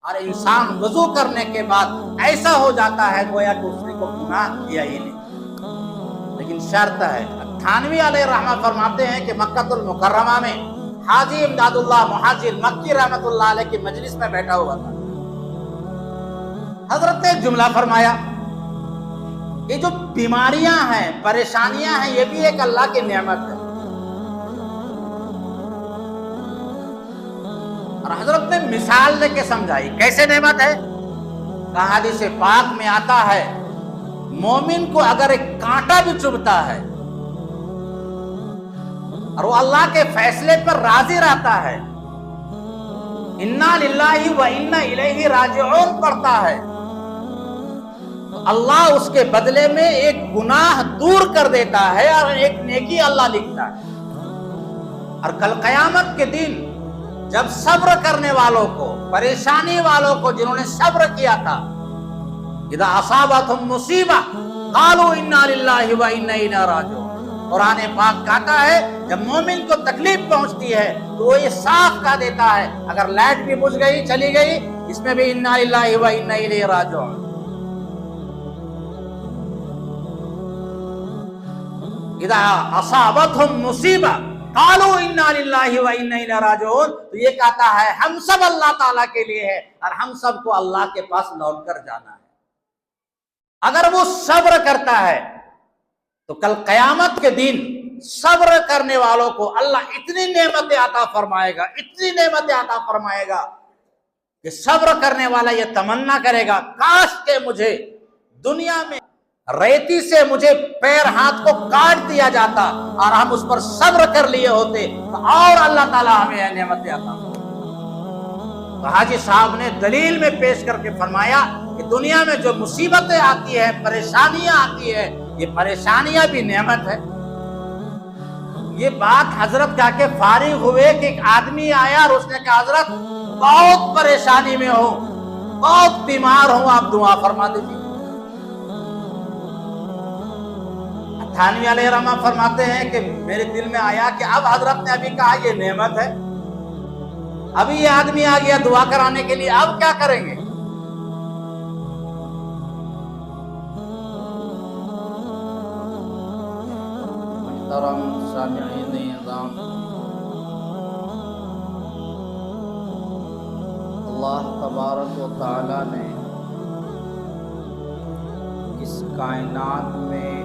اور انسان وضو کرنے کے بعد ایسا ہو جاتا ہے گویا کہ اس نے کو گناہ کیا ہی نہیں. لیکن شرط ہے. تھانوی علیہ رحمہ فرماتے ہیں کہ مکہ المکرمہ میں حاجی امداد اللہ محاجر مکی رحمۃ اللہ علیہ کی مجلس میں بیٹھا ہوا تھا. حضرت نے ایک جملہ فرمایا، یہ جو بیماریاں ہیں، پریشانیاں ہیں، یہ بھی ایک اللہ کی نعمت ہے. اور حضرت نے مثال دے کے سمجھائی کیسے نعمت ہے. کہا حدیث پاک میں آتا ہے مومن کو اگر ایک کانٹا بھی چبھتا ہے اور وہ اللہ کے فیصلے پر راضی رہتا ہے، انا للہ و انا الیہ راجعون پڑھتا ہے، تو اللہ اس کے بدلے میں ایک گناہ دور کر دیتا ہے اور ایک نیکی اللہ لکھتا ہے. اور کل قیامت کے دن جب صبر کرنے والوں کو، پریشانی والوں کو، جنہوں نے صبر کیا تھا، اذا اصابتہم مصیبہ قالوا انا للہ و انا الیہ راجعون. قرآن پاک کہتا ہے جب مومن کو تکلیف پہنچتی ہے تو وہ یہ صاف کہہ دیتا ہے، اگر لائٹ بھی بجھ گئی چلی گئی اس میں بھی انا للہ و انا الیہ راجعون. اذا اصابتہم مصیبہ قالوا انا للہ و انا الیہ راجعون. تو یہ کہتا ہے ہم سب اللہ تعالیٰ کے لیے ہے اور ہم سب کو اللہ کے پاس لوٹ کر جانا ہے. اگر وہ صبر کرتا ہے تو کل قیامت کے دن صبر کرنے والوں کو اللہ اتنی نعمتیں عطا فرمائے گا، اتنی نعمتیں عطا فرمائے گا کہ صبر کرنے والا یہ تمنا کرے گا کاش کہ مجھے دنیا میں ریتی سے مجھے پیر ہاتھ کو کاٹ دیا جاتا اور ہم اس پر صبر کر لیے ہوتے تو اور اللہ تعالیٰ ہمیں یہ نعمتیں عطا. تو حاجی صاحب نے دلیل میں پیش کر کے فرمایا کہ دنیا میں جو مصیبتیں آتی ہیں، پریشانیاں آتی ہیں، یہ پریشانیاں بھی نعمت ہے. یہ بات حضرت کہا کے فارغ ہوئے کہ ایک آدمی آیا اور اس نے کہا حضرت بہت پریشانی میں ہوں، بہت بیمار ہوں، آپ دعا فرما دیجیے. تھانوی علیہ رحمہ فرماتے ہیں کہ میرے دل میں آیا کہ اب حضرت نے ابھی کہا یہ نعمت ہے، ابھی یہ آدمی آ گیا دعا کرانے کے لیے، اب کیا کریں گے؟ محترم سامعین اعظام، اللہ تبارک و تعالی نے اس کائنات میں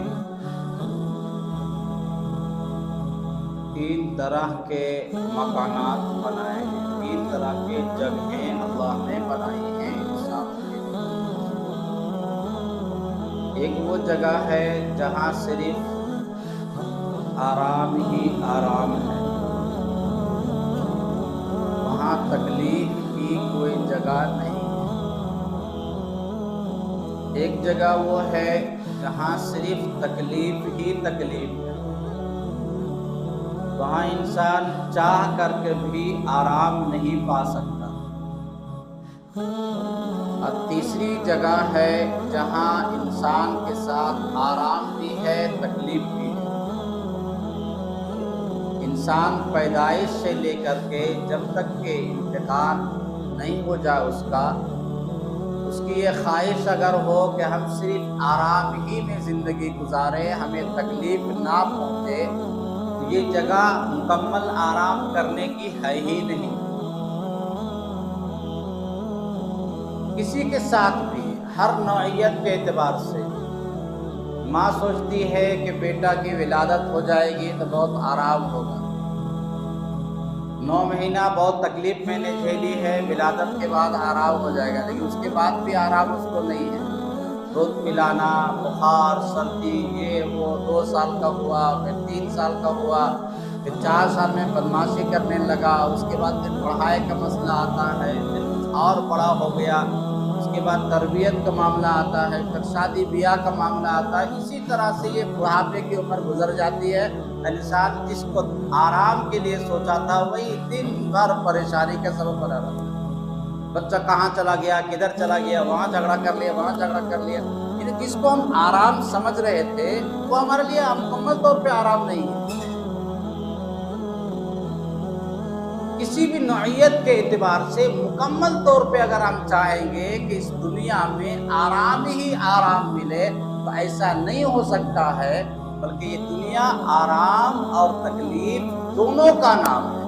تین طرح کے مکانات بنائے ہیں، تین طرح کے جگہیں اللہ نے بنائی ہیں انسان کے لیے. ایک وہ جگہ ہے جہاں صرف آرام ہی آرام ہے، وہاں تکلیف کی کوئی جگہ نہیں. ایک جگہ وہ ہے جہاں صرف تکلیف ہی تکلیف ہے، وہاں انسان چاہ کر کے بھی آرام نہیں پا سکتا. اور تیسری جگہ ہے جہاں انسان کے ساتھ آرام بھی ہے، تکلیف بھی ہے. انسان پیدائش سے لے کر کے جب تک کہ انتقال نہیں ہو جائے اس کی یہ خواہش اگر ہو کہ ہم صرف آرام ہی میں زندگی گزاریں، ہمیں تکلیف نہ پہنچے، یہ جگہ مکمل آرام کرنے کی ہے ہی نہیں. کسی کے ساتھ بھی ہر نوعیت کے اعتبار سے ماں سوچتی ہے کہ بیٹا کی ولادت ہو جائے گی تو بہت آرام ہوگا، 9 مہینہ بہت تکلیف میں نے جھیلی ہے، ولادت کے بعد آرام ہو جائے گا، لیکن اس کے بعد بھی آرام اس کو نہیں ہے. دودھ پلانا، بخار، سردی، یہ وہ، 2 سال کا ہوا، پھر 3 سال کا ہوا، پھر 4 سال میں بدمعاشی کرنے لگا، اس کے بعد پھر پڑھائی کا مسئلہ آتا ہے، پھر کچھ اور بڑا ہو گیا، اس کے بعد تربیت کا معاملہ آتا ہے، پھر شادی بیاہ کا معاملہ آتا ہے. اسی طرح سے یہ بڑھاپے کی عمر گزر جاتی ہے. انسان جس کو آرام کے لیے سوچا تھا وہی دن بھر پریشانی کا سبب بنا رہا تھا. بچہ کہاں چلا گیا، کدھر چلا گیا، وہاں جھگڑا کر لیا، وہاں جھگڑا کر لیا. یعنی جس کو ہم آرام سمجھ رہے تھے وہ ہمارے لیے مکمل طور پہ آرام نہیں ہے. کسی بھی نوعیت کے اعتبار سے مکمل طور پہ اگر ہم چاہیں گے کہ اس دنیا میں آرام ہی آرام ملے تو ایسا نہیں ہو سکتا ہے، بلکہ یہ دنیا آرام اور تکلیف دونوں کا نام ہے۔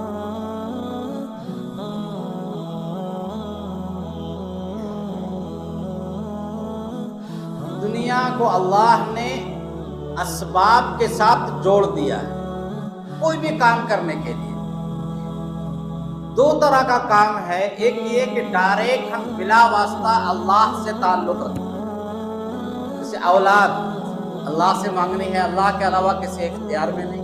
دنیا کو اللہ نے اسباب کے ساتھ جوڑ دیا ہے کوئی بھی کام کرنے کے لیے۔ دو طرح کا کام ہے، ایک یہ کہ ڈائریکٹ ہم بلا واسطہ اللہ سے تعلق رکھیں، جیسے اولاد اللہ سے مانگنی ہے، اللہ کے علاوہ کسی اختیار میں نہیں۔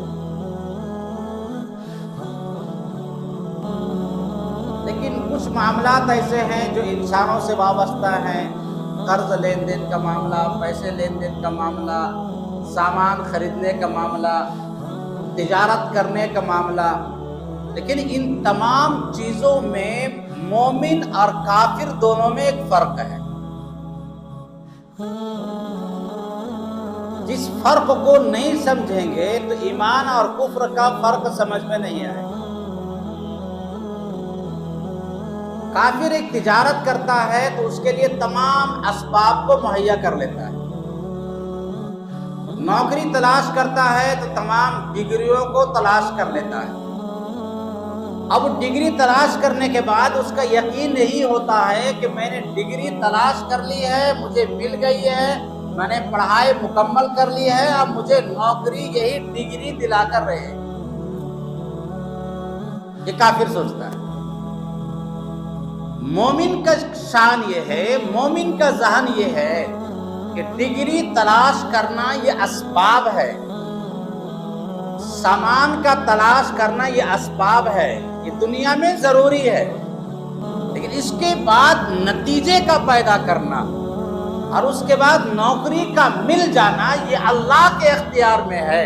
لیکن کچھ معاملات ایسے ہیں جو انسانوں سے وابستہ ہیں، قرض لین دین کا معاملہ، پیسے لین دین کا معاملہ، سامان خریدنے کا معاملہ، تجارت کرنے کا معاملہ۔ لیکن ان تمام چیزوں میں مومن اور کافر دونوں میں ایک فرق ہے۔ جس فرق کو نہیں سمجھیں گے تو ایمان اور کفر کا فرق سمجھ میں نہیں آئے گا۔ کافر ایک تجارت کرتا ہے تو اس کے لیے تمام اسباب کو مہیا کر لیتا ہے، نوکری تلاش کرتا ہے تو تمام ڈگریوں کو تلاش کر لیتا ہے۔ اب ڈگری تلاش کرنے کے بعد اس کا یقین نہیں ہوتا ہے کہ میں نے ڈگری تلاش کر لی ہے، مجھے مل گئی ہے، میں نے پڑھائی مکمل کر لی ہے، اب مجھے نوکری یہی ڈگری دلا کر رہے ہیں۔ یہ کافر سوچتا ہے۔ مومن کا شان یہ ہے، مومن کا ذہن یہ ہے کہ ڈگری تلاش کرنا یہ اسباب ہے، سامان کا تلاش کرنا یہ اسباب ہے، یہ دنیا میں ضروری ہے، لیکن اس کے بعد نتیجے کا پیدا کرنا اور اس کے بعد نوکری کا مل جانا یہ اللہ کے اختیار میں ہے۔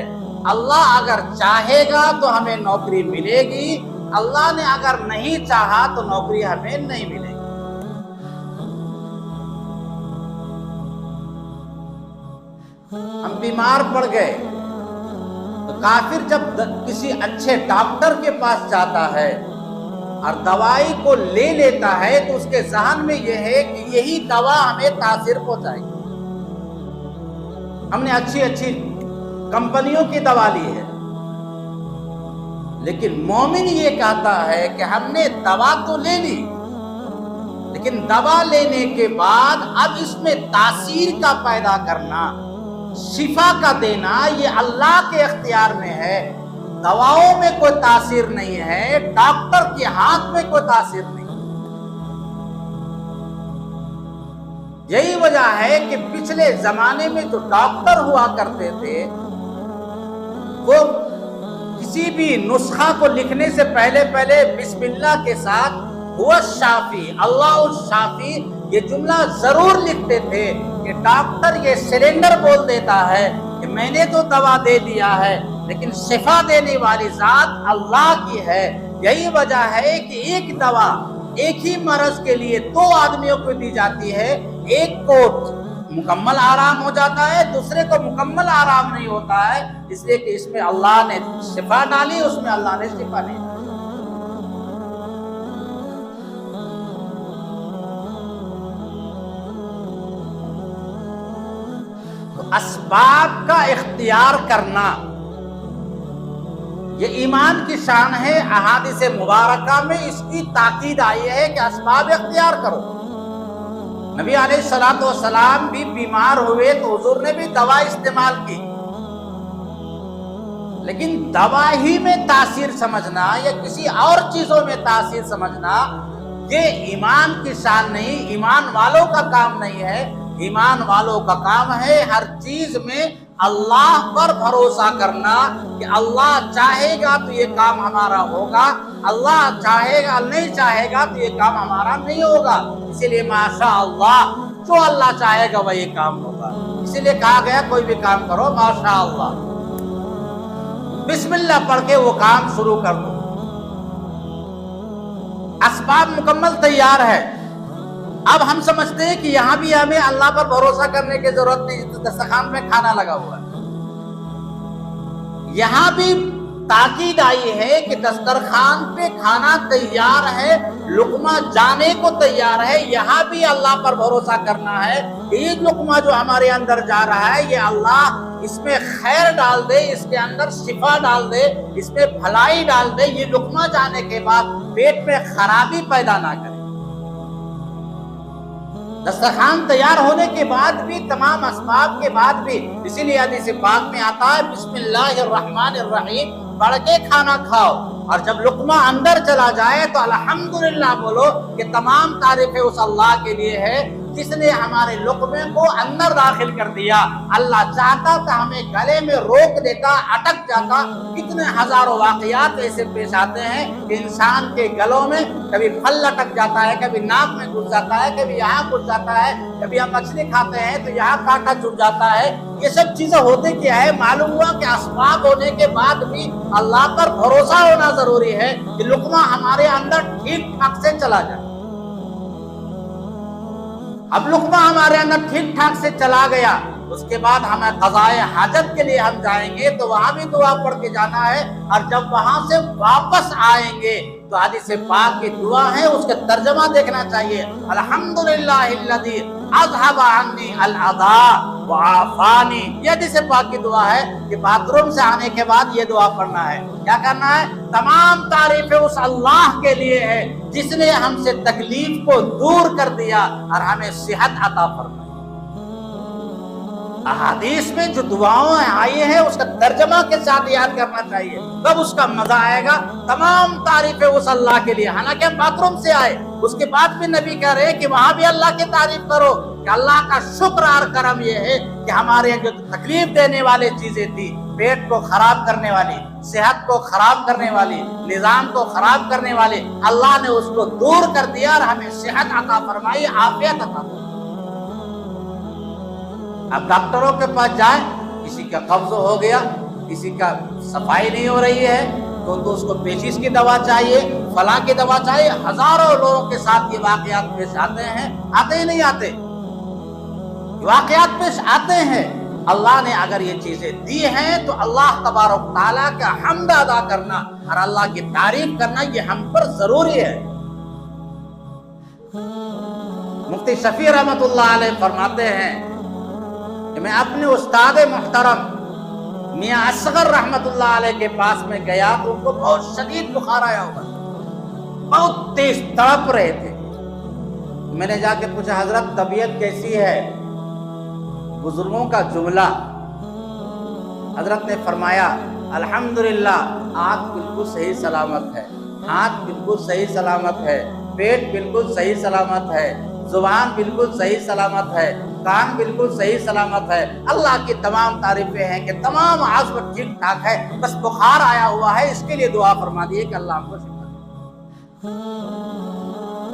اللہ اگر چاہے گا تو ہمیں نوکری ملے گی، اللہ نے اگر نہیں چاہا تو نوکری ہمیں نہیں ملے گی۔ ہم بیمار پڑ گئے تو کافر جب کسی اچھے ڈاکٹر کے پاس جاتا ہے اور دوائی کو لے لیتا ہے تو اس کے ذہن میں یہ ہے کہ یہی دوا ہمیں تاثیر پہنچائے گی۔ ہم نے اچھی اچھی کمپنیوں کی دوا لی ہے، لیکن مومن یہ کہتا ہے کہ ہم نے دوا تو لے لی، لیکن دوا لینے کے بعد اب اس میں تاثیر کا پیدا کرنا، شفا کا دینا یہ اللہ کے اختیار میں ہے۔ دواؤں میں کوئی تاثیر نہیں ہے، ڈاکٹر کے ہاتھ میں کوئی تاثیر نہیں۔ یہی وجہ ہے کہ پچھلے زمانے میں جو ڈاکٹر ہوا کرتے تھے وہ کسی بھی نسخہ کو لکھنے سے پہلے بسم اللہ کے ساتھ ہوا شافی، اللہ الشافی یہ جملہ ضرور لکھتے تھے کہ ڈاکٹر یہ سلنڈر بول دیتا ہے کہ میں نے تو دوا دے دیا ہے لیکن شفا دینے والی ذات اللہ کی ہے۔ یہی وجہ ہے کہ ایک دوا ایک ہی مرض کے لیے دو آدمیوں کو دی جاتی ہے، ایک کو مکمل آرام ہو جاتا ہے، دوسرے کو مکمل آرام نہیں ہوتا ہے، اس لیے کہ اس میں اللہ نے شفا ڈالی، اس میں اللہ نے شفا نہیں ڈالی۔ اسباب کا اختیار کرنا یہ ایمان کی شان ہے۔ احادیث مبارکہ میں اس کی تاکید آئی ہے کہ اسباب اختیار کرو۔ نبی علیہ الصلوۃ والسلام بھی بیمار ہوئے تو حضور نے بھی دوا استعمال کی، لیکن دوا ہی میں تاثیر سمجھنا یا کسی اور چیزوں میں تاثیر سمجھنا یہ ایمان کی شان نہیں، ایمان والوں کا کام نہیں ہے۔ ایمان والوں کا کام ہے ہر چیز میں اللہ پر بھروسہ کرنا کہ اللہ چاہے گا تو یہ کام ہمارا ہوگا، اللہ چاہے گا نہیں چاہے گا تو یہ کام ہمارا نہیں ہوگا۔ اسی لیے ماشاء اللہ جو اللہ چاہے گا وہ یہ کام ہوگا۔ اسی لیے کہا گیا کوئی بھی کام کرو ماشاء اللہ، بسم اللہ پڑھ کے وہ کام شروع کر دو۔ اسباب مکمل تیار ہے، اب ہم سمجھتے ہیں کہ یہاں بھی ہمیں اللہ پر بھروسہ کرنے کی ضرورت نہیں، دسترخوان میں کھانا لگا ہوا ہے، یہاں بھی تاکید آئی ہے کہ دسترخوان پہ کھانا تیار ہے، لقمہ جانے کو تیار ہے، یہاں بھی اللہ پر بھروسہ کرنا ہے کہ یہ لقمہ جو ہمارے اندر جا رہا ہے یہ اللہ اس میں خیر ڈال دے، اس کے اندر شفا ڈال دے، اس میں بھلائی ڈال دے، یہ لقمہ جانے کے بعد پیٹ میں خرابی پیدا نہ کرے۔ دسترخوان تیار ہونے کے بعد بھی، تمام اسباب کے بعد بھی، اسی لیے حدیث پاک میں آتا ہے بسم اللہ الرحمن الرحیم پڑھ کے کھانا کھاؤ، اور جب لقمہ اندر چلا جائے تو الحمدللہ بولو کہ تمام تعریفیں اس اللہ کے لیے ہے جس نے ہمارے لقمے کو اندر داخل کر دیا۔ اللہ چاہتا تو ہمیں گلے میں روک دیتا، اٹک جاتا۔ کتنے ہزاروں واقعات ایسے پیش آتے ہیں کہ انسان کے گلوں میں کبھی پھل لٹک جاتا ہے، کبھی ناک میں گھس جاتا ہے، کبھی یہاں گھس جاتا ہے، کبھی ہم مچھلی کھاتے ہیں تو یہاں کانٹا چبھ جاتا ہے۔ یہ سب چیزیں ہوتے کیا ہے؟ معلوم ہوا کہ اسباب ہونے کے بعد بھی اللہ پر بھروسہ ہونا ضروری ہے کہ لقمہ ہمارے اندر ٹھیک ٹھاک سے چلا جائے۔ اب لقمہ ہمارے اندر ٹھیک ٹھاک سے چلا گیا، اس کے بعد ہمیں قضائے حاجت کے لیے ہم جائیں گے تو وہاں بھی دعا پڑھ کے جانا ہے، اور جب وہاں سے واپس آئیں گے تو حدیث پاک کی دعا ہے، اس کا ترجمہ دیکھنا چاہیے۔ الحمدللہ الذی اذھب عنی الاذی وعافانی، یہ حدیث پاک کی دعا ہے کہ باتھ روم سے آنے کے بعد یہ دعا پڑھنا ہے۔ کیا کرنا ہے؟ تمام تعریفیں اس اللہ کے لیے ہے جس نے ہم سے تکلیف کو دور کر دیا اور ہمیں صحت عطا فرمائی۔ احادیث میں جو دعاؤں آئی ہیں اس کا ترجمہ کے ساتھ یاد کرنا چاہیے، تب اس کا مزہ آئے گا۔ تمام تعریفیں اس اللہ کے لیے، حالانکہ ہم باتھ روم سے آئے، اس کے بعد بھی نبی کہہ رہے کہ وہاں بھی اللہ کی تعریف کرو کہ اللہ کا شکر اور کرم یہ ہے کہ ہمارے جو تکلیف دینے والی چیزیں تھی، پیٹ کو خراب کرنے والی، صحت کو خراب کرنے والی، نظام کو خراب کرنے والی، اللہ نے اس کو دور کر دیا اور ہمیں صحت عطا فرمائی، عافیت عطا فرمائی۔ اب ڈاکٹروں کے پاس جائیں، کسی کا قبض ہو گیا، کسی کا صفائی نہیں ہو رہی ہے تو اس کو پیچیز کی دوا چاہیے، فلاں کی دوا چاہیے۔ ہزاروں لوگوں کے ساتھ یہ واقعات پیش آتے ہیں، آتے ہی نہیں آتے، واقعات پیش آتے ہیں۔ اللہ نے اگر یہ چیزیں دی ہیں تو اللہ تبارک تعالیٰ کا حمد ادا کرنا اور اللہ کی تعریف کرنا یہ ہم پر ضروری ہے۔ مفتی شفیع رحمۃ اللہ علیہ فرماتے ہیں کہ میں اپنے استاد محترم میاں اصغر رحمۃ اللہ علیہ کے پاس میں گیا تو ان کو بہت شدید بخار آیا ہوا، بہت تیز تڑپ رہے تھے۔ میں نے جا کے پوچھا حضرت طبیعت کیسی ہے؟ بزرگوں کا جملہ، حضرت نے فرمایا الحمدللہ آنکھ بالکل صحیح سلامت ہے، ہاتھ بالکل صحیح سلامت ہے، پیٹ بالکل صحیح سلامت ہے، زبان بالکل صحیح سلامت ہے، کان بالکل صحیح سلامت ہے۔ اللہ کی تمام تعریفیں ہیں کہ تمام عزم ٹھیک ٹھاک ہے، بس بخار آیا ہوا ہے، اس کے لیے دعا فرما دیے کہ اللہ ہم کو شفا دے۔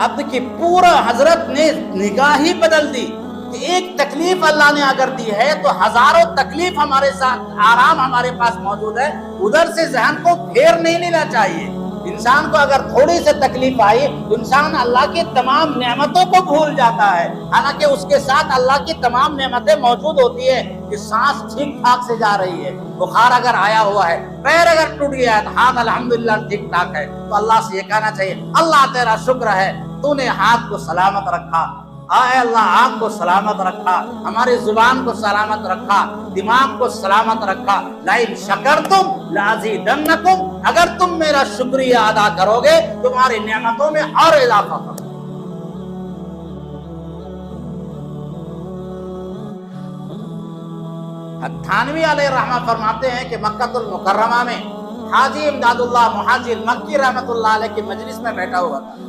اب دیکھیے پورا حضرت نے نگاہ ہی بدل دی کہ ایک تکلیف اللہ نے اگر دی ہے تو ہزاروں تکلیف ہمارے ساتھ، آرام ہمارے پاس موجود ہے، ادھر سے ذہن کو پھیر نہیں لینا چاہیے۔ انسان کو اگر تھوڑی سے تکلیف آئی تو انسان اللہ کی تمام نعمتوں کو بھول جاتا ہے، حالانکہ اس کے ساتھ اللہ کی تمام نعمتیں موجود ہوتی ہے کہ سانس ٹھیک ٹھاک سے جا رہی ہے، بخار اگر آیا ہوا ہے، پیر اگر ٹوٹ گیا ہے تو ہاتھ الحمدللہ ٹھیک ٹھاک ہے، تو اللہ سے یہ کہنا چاہیے اللہ تیرا شکر ہے، تو نے ہاتھ کو سلامت رکھا، اے اللہ آنکھ کو سلامت رکھا، ہماری زبان کو سلامت رکھا، دماغ کو سلامت رکھا، لئن شکرتم لازیدنکم، اگر تم میرا شکریہ ادا کرو گے تمہاری نعمتوں میں اور اضافہ کرو۔ تھانوی علیہ رحمہ فرماتے ہیں کہ مکہ المکرمہ میں حاجی امداد اللہ محاجی المکی رحمۃ اللہ علیہ کی مجلس میں بیٹھا ہوا تھا۔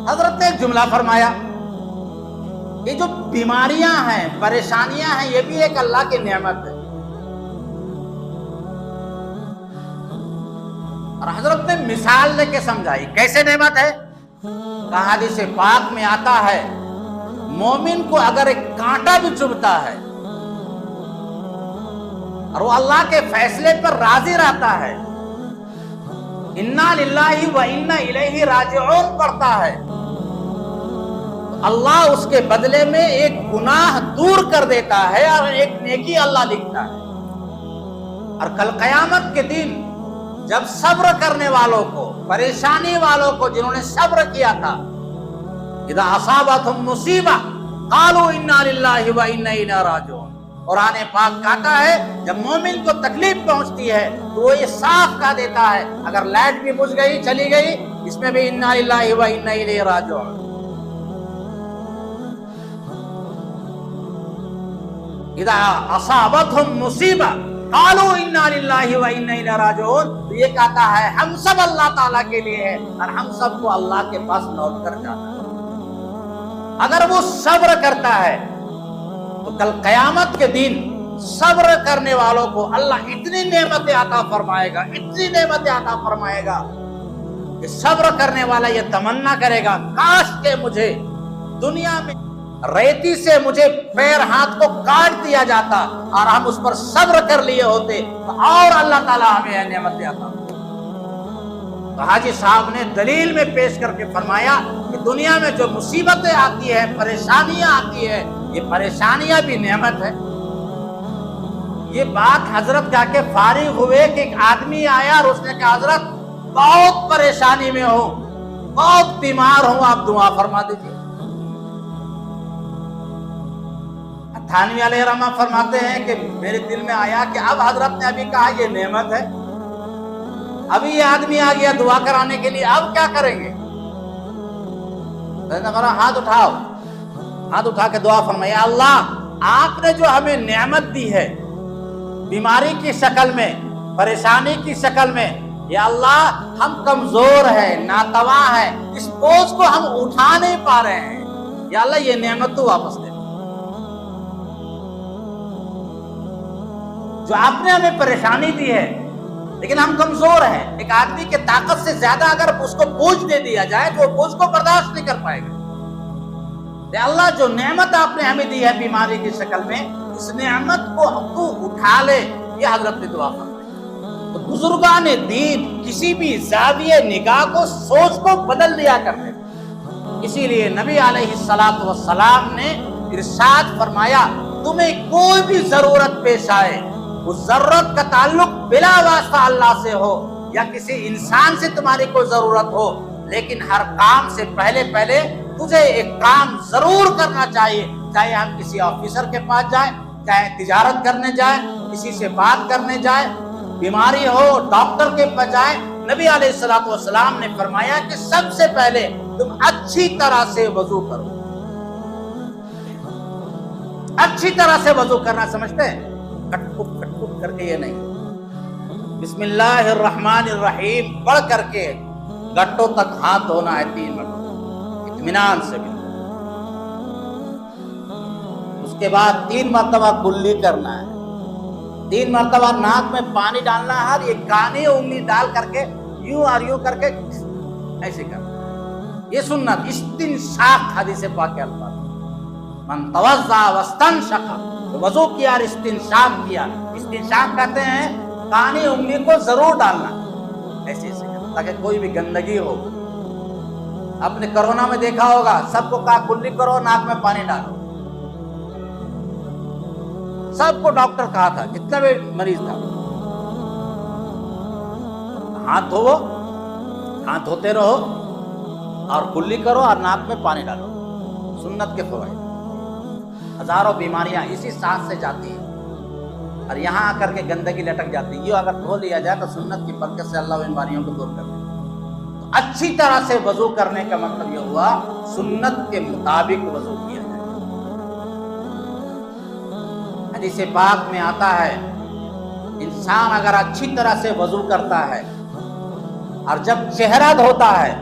حضرت نے ایک جملہ فرمایا، یہ جو بیماریاں ہیں، پریشانیاں ہیں، یہ بھی ایک اللہ کی نعمت ہے۔ اور حضرت نے مثال دے کے سمجھائی، کیسے نعمت ہے؟ کہا حدیث پاک میں آتا ہے مومن کو اگر ایک کانٹا بھی چبھتا ہے اور وہ اللہ کے فیصلے پر راضی رہتا ہے، انا للہ و انا الیہ راجعون پڑھتا ہے، اللہ اس کے بدلے میں ایک گناہ دور کر دیتا ہے اور ایک نیکی اللہ لکھتا ہے۔ اور کل قیامت کے دن جب صبر کرنے والوں کو، پریشانی والوں کو، جنہوں نے صبر کیا تھا، اذا اصابتهم مصیبہ قالوا انا للہ و انا الیہ راجعون، قرآن پاک کہتا ہے جب مومن کو تکلیف پہنچتی ہے تو وہ یہ صاف کہہ دیتا ہے، اگر لائٹ بھی بجھ گئی چلی گئی اس میں بھی انا للہ و انا الیہ راجعون۔ اذا اصابتهم مصیبہ قالوا انا للہ و انا الیہ راجعون، تو یہ کہتا ہے ہم سب اللہ تعالیٰ کے لیے ہے اور ہم سب کو اللہ کے پاس لوٹ کر جانا ہے۔ اگر وہ صبر کرتا ہے تو کل قیامت کے دن صبر کرنے والوں کو اللہ اتنی نعمتیں عطا فرمائے گا، اتنی نعمتیں عطا فرمائے گا کہ صبر کرنے والا یہ تمنا کرے گا کاش کہ مجھے دنیا میں ریتی سے مجھے پیر ہاتھ کو کاٹ دیا جاتا اور ہم اس پر صبر کر لیے ہوتے تو اور اللہ تعالیٰ ہمیں یہ نعمتیں عطا۔ تو حاجی صاحب نے دلیل میں پیش کر کے فرمایا کہ دنیا میں جو مصیبتیں آتی ہیں، پریشانیاں آتی ہیں، یہ پریشانیاں بھی نعمت ہے۔ یہ بات حضرت جا کے فارغ ہوئے کہ ایک آدمی آیا اور اس نے کہا حضرت بہت پریشانی میں ہوں، بہت بیمار ہوں، آپ دعا فرما دیجیے۔ تھانوی علیہ رحمہ فرماتے ہیں کہ میرے دل میں آیا کہ اب حضرت نے ابھی کہا یہ نعمت ہے، ابھی یہ آدمی آ گیا دعا کرانے کے لیے، اب کیا کریں گے؟ ہاتھ اٹھاؤ، ہاتھ اٹھا کے دعا فرمایا اللہ آپ نے جو ہمیں نعمت دی ہے بیماری کی شکل میں، پریشانی کی شکل میں، یا اللہ ہم کمزور ہیں، ناتواں ہیں، اس بوجھ کو ہم اٹھا نہیں پا رہے ہیں، یا اللہ یہ نعمت تو واپس دے۔ جو آپ نے ہمیں پریشانی دی ہے لیکن ہم کمزور ہیں، ایک آدمی کے طاقت سے زیادہ اگر اس کو بوجھ دے دیا جائے تو وہ بوجھ کو برداشت نہیں کر پائے گا۔ کہ اللہ جو نعمت آپ نے ہمیں دی ہے بیماری کی شکل میں، اس نعمت کو تو اٹھا لے، یہ حضرت نے دعا فرمائی۔ تو بزرگان دین کسی بھی زاویہ نگاہ کو، سوچ کو بدل دیا کرتے، اسی لیے نبی علیہ الصلوۃ والسلام نے ارشاد فرمایا تمہیں کوئی بھی ضرورت پیش آئے، اس ضرورت کا تعلق بلا واسطہ اللہ سے ہو یا کسی انسان سے تمہاری کوئی ضرورت ہو، لیکن ہر کام سے پہلے تجھے ایک کام ضرور کرنا چاہیے، چاہے ہم کسی آفیسر کے پاس جائیں، چاہے تجارت کرنے جائیں، کسی سے بات کرنے جائیں، بیماری ہو ڈاکٹر کے پاس جائیں، نبی علیہ الصلوۃ والسلام نے فرمایا کہ سب سے پہلے تم اچھی طرح سے وضو کرو۔ اچھی طرح سے وضو کرنا سمجھتے ہیں؟ کٹ کٹ کر کے یہ نہیں، بسم اللہ الرحمن الرحیم پڑھ کر کے گٹوں تک ہاتھ دھونا ہے 3 مرتبہ اطمینان سے بھی، اس کے بعد 3 مرتبہ کلی کرنا ہے، 3 مرتبہ ناک میں پانی ڈالنا ہے اور یہ کانی انگلی ڈال کر کے یوں اور یوں کر کے ایسے کرنا، یہ سنت استنشاق حدیث پاک کے الفاظ، من توضأ واستنشق، وضو کیا اور استنشاق کیا۔ استنشاق کہتے ہیں کانی انگلی کو ضرور ڈالنا ایسے ایسے تاکہ کوئی بھی گندگی ہو۔ آپ نے کرونا میں دیکھا ہوگا سب کو کہا کلی کرو، ناک میں پانی ڈالو، سب کو ڈاکٹر کہا تھا جتنا بھی مریض تھا ہاتھ دھوو، ہاتھ دھوتے رہو اور کلی کرو اور ناک میں پانی ڈالو۔ سنت کے فوائد، ہزاروں بیماریاں اسی سانس سے جاتی ہیں اور یہاں آ کر کے گندگی لٹک جاتی ہے، یہ اگر دھو لیا جائے تو سنت کی برکت سے اللہ ان بیماریوں کو دور کر دے۔ تو اچھی طرح سے وضو کرنے کا مطلب یہ ہوا سنت کے مطابق وضو کیا جائے۔ حدیث پاک میں آتا ہے انسان اگر اچھی طرح سے وضو کرتا ہے اور جب چہرہ دھوتا ہے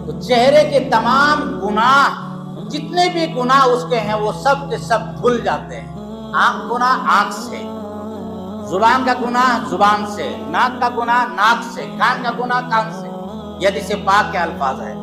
تو چہرے کے تمام گناہ، جتنے بھی گناہ اس کے ہیں وہ سب کے سب دھل جاتے ہیں۔ آنکھ گناہ آنکھ سے، زبان کا گناہ زبان سے، ناک کا گناہ ناک سے، کان کا گناہ کان سے، یہ حدیث پاک کے الفاظ ہیں۔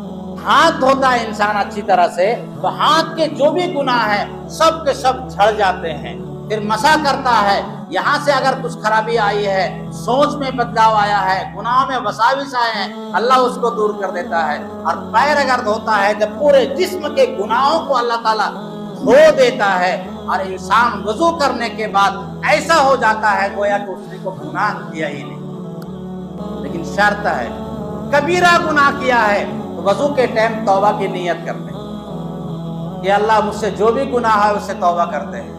ہاتھ دھوتا ہے انسان اچھی طرح سے تو ہاتھ کے جو بھی گناہ ہیں سب کے سب جھڑ جاتے ہیں۔ پھر مسح کرتا ہے، یہاں سے اگر کچھ خرابی آئی ہے، سوچ میں بدلاؤ آیا ہے، گناہوں میں وساوس آئے ہیں، اللہ اس کو دور کر دیتا ہے۔ اور پیر اگر دھوتا ہے تو پورے جسم کے گناہوں کو اللہ تعالیٰ دھو دیتا ہے۔ اور انسان وضو کرنے کے بعد ایسا ہو جاتا ہے گویا کہ اس نے کو گناہ کیا ہی نہیں۔ لیکن شرط ہے، کبیرہ گناہ کیا ہے تو وضو کے ٹائم توبہ کی نیت کرتے ہیں کہ اللہ مجھ سے جو بھی گناہ ہے اس سے توبہ کرتے ہیں۔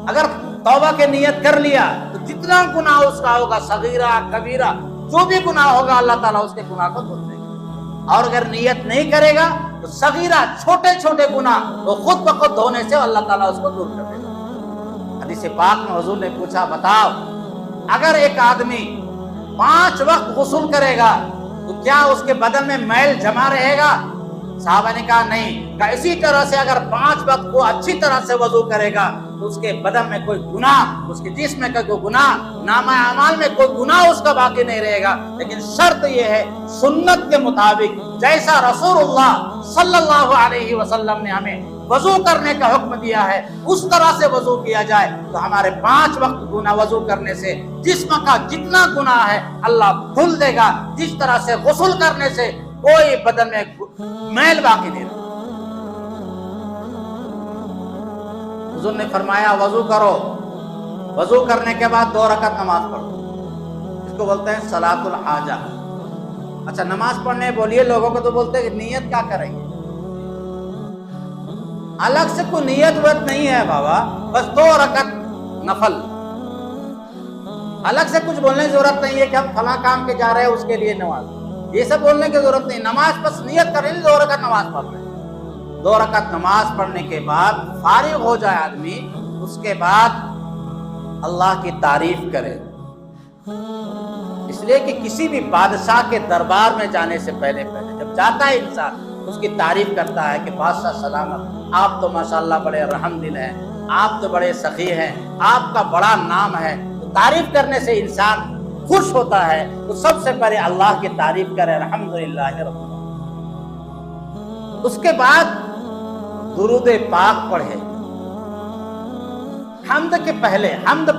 اگر توبہ کی نیت کر لیا تو جتنا گناہ اس کا ہوگا، صغیرہ کبیرہ جو بھی گناہ ہوگا، اللہ تعالیٰ اس کے گناہ کو دھو دے گا۔ اور اگر نیت نہیں کرے گا تو صغیرہ چھوٹے چھوٹے گناہ وہ خود بخود دھونے سے اللہ تعالیٰ اس کو دور کر دے گا۔ حدیث پاک میں حضور نے پوچھا، بتاؤ اگر ایک آدمی 5 وقت غسل کرے گا تو کیا اس کے بدن میں میل جمع رہے گا؟ صحابہ نے کہا نہیں۔ کہ اسی طرح سے اگر 5 وقت کو اچھی طرح سے وضو کرے گا تو اس کے بدن میں کوئی گناہ، اس کے جسم میں کوئی گناہ، نامہ اعمال میں کوئی گناہ اس کا باقی نہیں رہے گا۔ لیکن شرط یہ ہے سنت کے مطابق جیسا رسول اللہ صلی اللہ علیہ وسلم نے ہمیں وضو کرنے کا حکم دیا ہے اس طرح سے وضو کیا جائے تو ہمارے 5 وقت گناہ وضو کرنے سے جسم کا جتنا گناہ ہے اللہ دھل دے گا، جس طرح سے غسل کرنے سے کوئی بدن میں میل باقی نہیں رہے۔ حضور نے فرمایا وضو کرو، وضو کرنے کے بعد 2 رکعت نماز پڑھو، اس کو بولتے ہیں صلاۃ الحاجہ۔ اچھا نماز پڑھنے بولیے لوگوں کو تو بولتے ہیں کہ نیت کیا کریں گے؟ الگ سے کوئی نیت وت نہیں ہے بابا، بس 2 رکعت نفل، الگ سے کچھ بولنے کی ضرورت نہیں ہے کہ ہم فلاں کام کے جا رہے ہیں اس کے لیے نماز، یہ سب بولنے کی ضرورت نہیں۔ نماز بس نیت کریں، 2 رکعت نماز پڑھ رہے ہیں۔ 2 رکعت نماز پڑھنے کے بعد فارغ ہو جائے آدمی، اس کے بعد اللہ کی تعریف کرے، اس لیے کہ کسی بھی بادشاہ کے دربار میں جانے سے پہلے جب جاتا ہے انسان اس کی تعریف کرتا ہے کہ بادشاہ سلامت، آپ تو ماشاءاللہ بڑے رحم دل ہیں، آپ تو بڑے سخی ہیں، آپ کا بڑا نام ہے۔ تو تعریف کرنے سے انسان خوش ہوتا ہے، تو سب سے پہلے اللہ کی تعریف کرے، الحمدللہ رب العالمین۔ اس کے بعد درود پاک پڑھے، حمد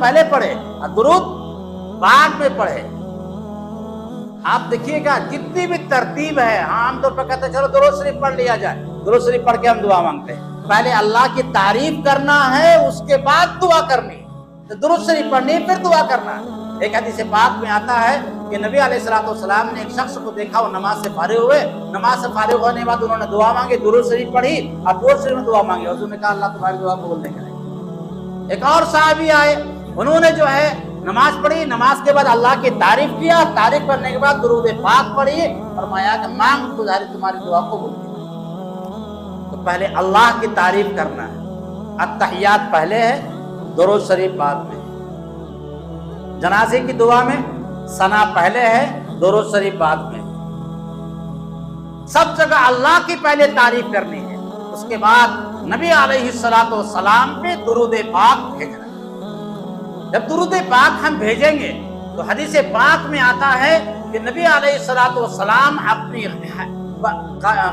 پہلے پڑھے اور درود بعد میں پڑھے۔ آپ دیکھیے گا جتنی بھی ترتیب ہے، عام طور پر کہتے ہیں چلو درود شریف پڑھ لیا جائے، درود شریف پڑھ کے ہم دعا مانگتے ہیں۔ پہلے اللہ کی تعریف کرنا ہے، اس کے بعد دعا کرنی، تو درود شریف پڑھنی پھر دعا کرنا ہے۔ ایک حدیث پاک میں آتا ہے کہ نبی علیہ السلام نے ایک شخص کو دیکھا، وہ نماز سے فارغ ہوئے، نماز سے فارغ ہونے کے بعد انہوں نے دعا مانگی، درود شریف پڑھی اور درود شریف میں دعا مانگی، حضور نے کہا اللہ تمہاری دعا قبول نہیں کرے گا۔ ایک اور صحابی آئے، انہوں نے جو ہے نماز پڑھی، نماز کے بعد اللہ کی تعریف کیا، تعریف کرنے کے بعد درود پاک پڑھی، فرمایا کہ مانگ تمہاری دعا قبول کی۔ تو پہلے اللہ کی تعریف کرنا ہے، التحیات پہلے ہے، درود شریف بعد میں۔ جنازے کی دعا میں ثنا پہلے ہے، درود شریف بعد میں۔ سب جگہ اللہ کی پہلے تعریف کرنی ہے، اس کے بعد نبی علیہ السلام پہ درود پاک بھیجنا۔ جب درود پاک ہم بھیجیں گے تو حدیث پاک میں آتا ہے کہ نبی علیہ السلام اپنی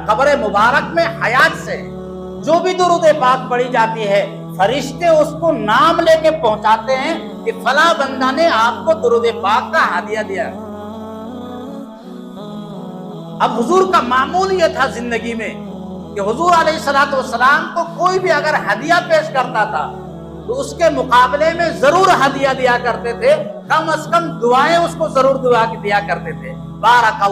قبر مبارک میں حیات سے جو بھی درود پاک پڑھی جاتی ہے، فرشتے اس کو نام لے کے پہنچاتے ہیں کہ فلاں بندہ نے آپ کو درود پاک کا ہدیہ دیا۔ اب حضور کا معمول یہ تھا زندگی میں کہ حضور علیہ السلام کو کوئی بھی اگر ہدیہ پیش کرتا تھا تو اس کے مقابلے میں ضرور ہدیہ دیا کرتے تھے، کم از کم دعائیں اس کو ضرور دیا کرتے تھے۔ بارک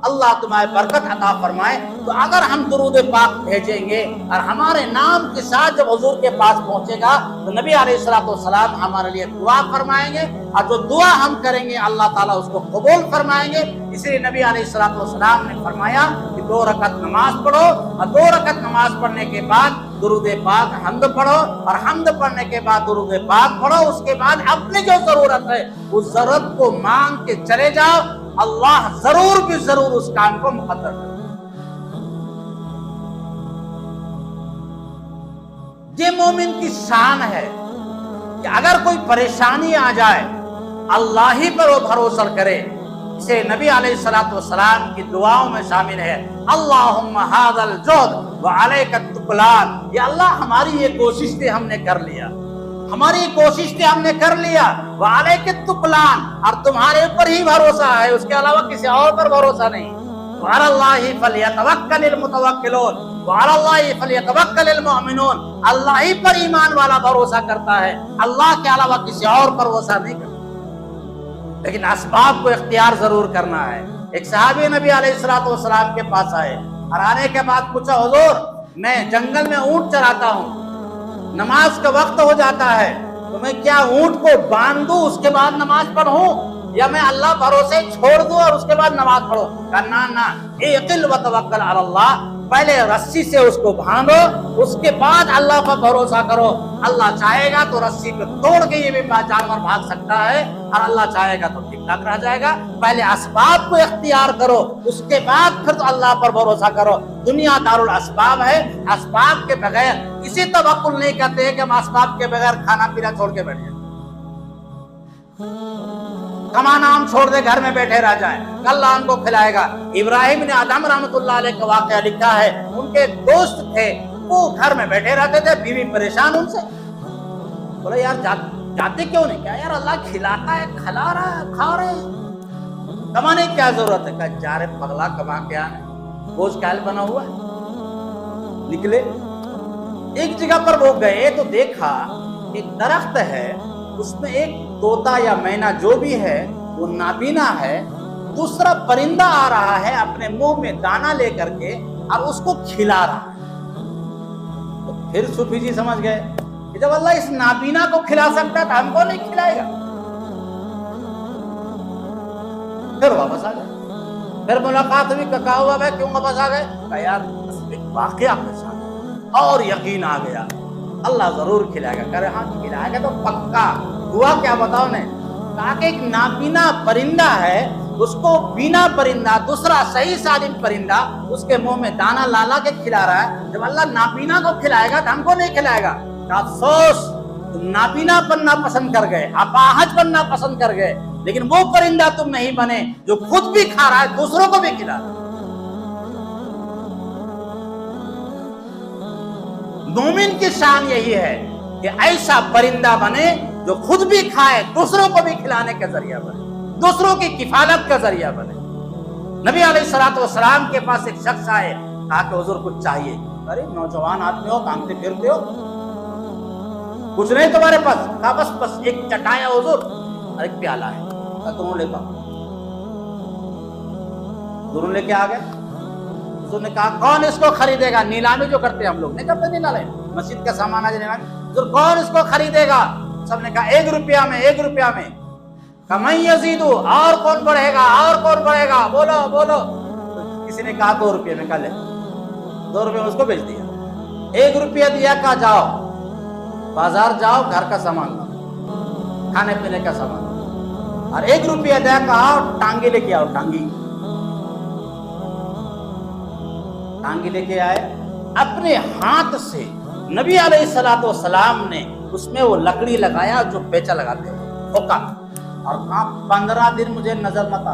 اللہ تمہیں برکت عطا فرمائے۔ تو اگر ہم درود پاک بھیجیں گے اور ہمارے نام کے ساتھ جب حضور کے پاس پہنچے گا تو نبی علیہ السلام ہمارے لیے دعا فرمائیں گے، اور جو دعا ہم کریں گے اللہ تعالیٰ اس کو قبول فرمائیں گے۔ اس لیے نبی علیہ السلام نے فرمایا کہ 2 رکعت نماز پڑھو، اور 2 رکعت نماز پڑھنے کے بعد درود پاک حمد پڑھو، اور حمد پڑھنے کے بعد درود پاک پڑھو۔ اس کے بعد اپنی جو ضرورت ہے اس ضرورت کو مانگ کے چلے جاؤ، اللہ ضرور بھی ضرور اس کام کو مقدر کرے۔ یہ مومن کی شان ہے کہ اگر کوئی پریشانی آ جائے اللہ ہی پر وہ بھروسہ کرے۔ اسے نبی علیہ السلام کی دعاؤں میں شامل ہے، اللہم ھذا الجہد وعلیک التکلان، یا اللہ ہماری یہ کوشش تھی ہم نے کر لیا، ہماری کوشش تھی ہم نے کر لیا، وعلیک التکلان، اور تمہارے اوپر ہی بھروسہ ہے، اس کے علاوہ کسی اور پر بھروسہ نہیں، وعلی اللہ فلیتوکل المتوکلون، وعلی اللہ فلیتوکل المؤمنون، اللہ ہی پر ایمان والا بھروسہ کرتا ہے، اللہ کے علاوہ کسی اور پر بھروسہ نہیں کرتا، لیکن اسباب کو اختیار ضرور کرنا ہے۔ ایک صحابی نبی علیہ الصلوۃ والسلام کے پاس آئے اور آنے کے بعد پوچھا، حضور میں جنگل میں اونٹ چراتا ہوں، نماز کا وقت ہو جاتا ہے تو میں کیا اونٹ کو باندھ دوں اس کے بعد نماز پڑھوں، یا میں اللہ بھروسے چھوڑ دوں اور اس کے بعد نماز پڑھوں؟ کہا نہ، اعقل وتوکل علی اللہ، پہلے رسی سے اس کو باندھو، اس کے بعد اللہ پر بھروسہ کرو، اللہ چاہے گا تو رسی کو توڑ کے یہ بھی جانور بھاگ سکتا ہے، اور اللہ چاہے گا تو ٹھیک ٹھاک رہ جائے گا۔ پہلے اسباب کو اختیار کرو، اس کے بعد پھر تو اللہ پر بھروسہ کرو۔ دنیا دارالاسباب ہے، اسباب کے بغیر کسی توکل نہیں کرتے کہ ہم اسباب کے بغیر کھانا پینا چھوڑ کے بیٹھ جائیں، کمانا ہم چھوڑ دے گھر میں بیٹھے رہ جائیں، اللہ ہم کو کھلائے گا۔ ابراہیم نے آدم رحمۃ اللہ علیہ کا واقعہ لکھا ہے، ان کے دوست تھے، وہ گھر میں بیٹھے رہتے تھے، بیوی پریشان ان سے، بولے یار جاتے کیوں نہیں؟ کیا یار اللہ کھلاتا ہے، کھلا رہا ہے، کھا رہے ہیں، کمانے کی کیا ضرورت ہے؟ کہا جا رے پگلا کما کے آنے، بوجھ کیل بنا ہوا ہے۔ نکلے ایک جگہ پر وہ گئے تو دیکھا ایک درخت ہے، اس میں ایک طوطا یا مینا جو بھی ہے وہ نابینا ہے، دوسرا پرندہ آ رہا ہے اپنے منہ میں دانا لے کر کے اور اس کو کھلا رہا ہے۔ تو پھر صوفی جی سمجھ گئے کہ جب اللہ اس نابینا کو کھلا سکتا ہے تو ہم کو نہیں کھلائے گا۔ پھر واپس آ گئے، پھر ملاقات ہوئی، کہا ہوا بھائی کیوں واپس آ گئے؟ کہا یار ایک واقعہ کے ساتھ اور یقین آ گیا، اللہ ضرور کھلائے گا۔ کہہ رہے ہاں کھلائے گا تو پکا۔ ہوا کیا بتاؤ نے؟ کہا کہ ایک نابینا پرندہ ہے، اس کو بینا پرندہ، دوسرا صحیح سالم پرندہ اس کے منہ میں دانا لالا کے کھلا رہا ہے، جب اللہ نابینا کو کھلائے گا تو ہم کو نہیں کھلائے گا۔ افسوس تم نابینا بننا پسند کر گئے، اپاہج بننا پسند کر گئے، لیکن وہ پرندہ تم نہیں بنے جو خود بھی کھا رہا ہے دوسروں کو بھی کھلا رہا ہے۔ مومن کی شان یہی ہے کہ ایسا پرندہ بنے جو خود بھی کھائے، دوسروں کو بھی کھلانے کا ذریعہ بنے، دوسروں کی کفالت کا ذریعہ بنے۔ نبی علیہ الصلوۃ والسلام کے پاس ایک شخص آئے، کہا کہ حضور کچھ چاہیے۔ ارے نوجوان آدمی ہو، کانتے پھرتے ہو، کچھ نہیں تمہارے پاس؟ کہا بس ایک چٹایا حضور اور ایک پیالہ ہے۔ کہا دونوں لے پاؤ، دونوں لے کے آ گئے۔ حضور نے کہا کون اس کو خریدے گا؟ نیلامی جو کرتے ہیں ہم لوگ نہیں کرتے، نیلامی مسجد کا سامان آج نیلامی، حضور کون اس کو خریدے گا؟ سب نے کہا 1 روپیہ میں، 1 روپیہ میں۔ کمائی یزیدو، اور کون بڑھے گا، اور کون بڑھے گا، بولو بولو۔ کسی نے کہا 2 روپیہ میں، کہا لے 2 روپیہ میں اس کو بیچ دیا۔ 1 روپیہ دیا، کہا جاؤ بازار جاؤ، گھر کا سامان لاؤ، کھانے پینے کا سامان لاؤ۔ اور 1 روپیہ دیا، کہا ٹانگی لے کے آؤ، ٹانگی لے کے آئے۔ اپنے ہاتھ سے نبی علیہ الصلوۃ والسلام نے اس میں وہ لکڑی لگایا جو بیچا لگاتے ہیں، ٹھوکا، اور کہا 15 دن مجھے نظر مت آ،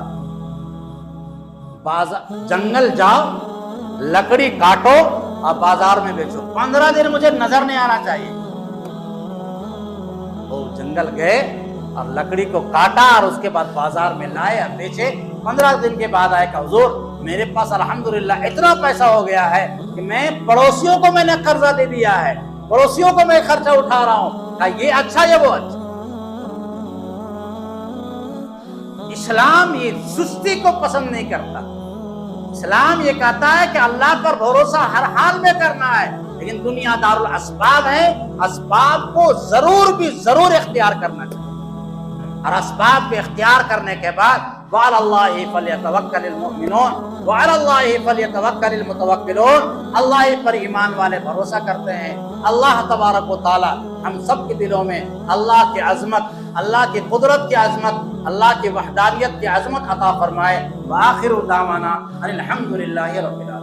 جنگل جاؤ، لکڑی کاٹو اور بازار میں بیچو، 15 دن مجھے نظر نہیں آنا چاہیے۔ وہ جنگل گئے اور لکڑی کو کاٹا اور اس کے بعد بازار میں لائے اور بیچے۔ 15 دن کے بعد آئے کہ حضور میرے پاس الحمدللہ اتنا پیسہ ہو گیا ہے کہ میں پڑوسیوں کو میں نے قرضہ دے دیا ہے، پڑوسیوں کو میں خرچہ اٹھا رہا ہوں۔ کہا یہ اچھا ہے، وہ اچھا۔ اسلام یہ سستی کو پسند نہیں کرتا، اسلام یہ کہتا ہے کہ اللہ پر بھروسہ ہر حال میں کرنا ہے، لیکن دنیا دارالاسباب ہے، اسباب کو ضرور اختیار کرنا چاہیے، اور اسباب کے اختیار کرنے کے بعد وعلی اللہ فلیتوکل المؤمنون وعلی اللہ فلیتوکل المتوکلون، اللہ پر ایمان والے بھروسہ کرتے ہیں۔ اللہ تبارک و تعالی ہم سب کے دلوں میں اللہ کی عظمت، اللہ کی قدرت کی عظمت، اللہ کی وحدانیت کی عظمت عطا فرمائے۔ وآخر دعوانا ان الحمد للہ رب العالمین۔